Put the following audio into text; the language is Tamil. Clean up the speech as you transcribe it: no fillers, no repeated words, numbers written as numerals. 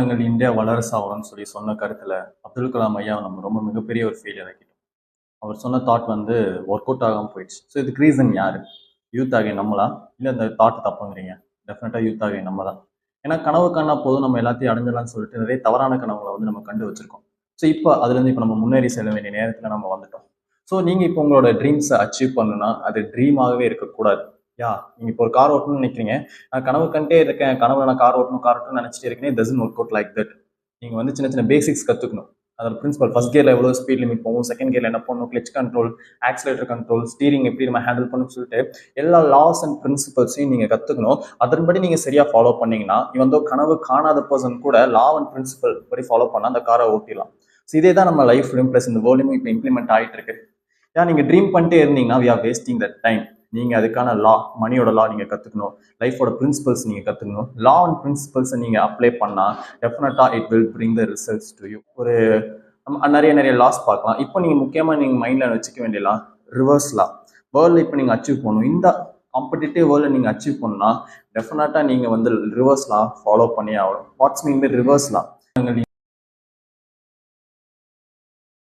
எங்கள் இந்தியா வல்லரசு ஆகணும்னு சொல்லி சொன்ன கருத்துல அப்துல் கலாம் ஐயா நம்ம ரொம்ப மிகப்பெரிய ஒரு ஃபெயிலியர் ஆக்கிட்டோம். அவர் சொன்ன தாட் வந்து ஒர்க் அவுட் ஆகாமல் போயிடுச்சு. ஸோ இதுக்கு ரீசன் யாரு? யூத் ஆகிய நம்மளா? இல்லை இந்த தாட் தப்புங்கிறீங்க? டெஃபினட்டா யூத் ஆகிய நம்ம தான். ஏன்னா கனவு கண்ணா போதும் நம்ம எல்லாத்தையும் அடைஞ்சிடலாம்னு சொல்லிட்டு நிறைய தவறான கனவுகளை வந்து நம்ம கண்டு வச்சிருக்கோம். ஸோ இப்போ அதுலேருந்து இப்போ நம்ம முன்னேறி செல்ல வேண்டிய நேரத்தில் நம்ம வந்துட்டோம். ஸோ நீங்கள் இப்போ உங்களோட ட்ரீம்ஸை அச்சீவ் பண்ணணும்னா அது ட்ரீமாகவே இருக்கக்கூடாது. நீங்க இப்போ ஒரு கார் ஓட்டணும்னு நினைக்கிறீங்க. நான் கனவு கண்டே இருக்கேன், கனவுல நான் கார் ஓட்டணும்னு நினைச்சிட்டே இருக்கேன். Doesn't work out like that. நீங்க வந்து சின்ன சின்ன பேசிக்ஸ் கத்துக்கணும். அதோட பிரின்சிபல் ஃபர்ஸ்ட் கியர்ல எவ்வளவு ஸ்பீட் லிமிட் போகும், செகண்ட் கியர்ல என்ன பண்ணணும், clutch control, accelerator control, steering எப்படி நம்ம ஹேண்டில் பண்ணணும்னு சொல்லிட்டு எல்லா லாஸ் அண்ட் பிரின்சிபல்ஸையும் நீங்க கத்துக்கணும். அதன்படி நீங்க சரியா ஃபாலோ பண்ணீங்கன்னா வந்து கனவு காணாத பர்சன் கூட லா அண்ட் பிரின்சிபல் படி ஃபாலோ பண்ணா அந்த காரை ஓட்டிடலாம். இதே தான் நம்ம லைஃப்லையும் பிளஸ் இந்த வேர்ல்ட்லையும் இப்போ இம்ப்ளிமெண்ட் ஆகிட்டு இருக்கு. நீங்க ட்ரீம் பண்ணிட்டே இருந்தீங்கன்னா we are wasting that time. நீங்க அதுக்கான லா, மணியோட லா நீங்க கத்துக்கணும், லைஃபோட பிரின்சிபல்ஸ் நீங்க கத்துக்கணும். லா அண்ட் பிரின்சிபல்ஸை நீங்க அப்ளை பண்ணா டெஃபினட்டா it will bring the results to you. ஒரு நிறைய நிறைய லாஸ் பார்க்கலாம். இப்போ நீங்க முக்கியமா நீங்க மைண்ட்ல வச்சுக்க வேண்டிய லா ரிவர்ஸ் லா. வேர்ல்ட்ல இப்போ நீங்க அச்சீவ் பண்ணணும், இந்த காம்படிட்டிவ் வேர்ல்ட்ல நீங்க அச்சீவ் பண்ணா டெஃபினட்டா நீங்க வந்து ரிவர்ஸ் லா ஃபாலோ பண்ணி ஆகணும். What's mean by reverse law?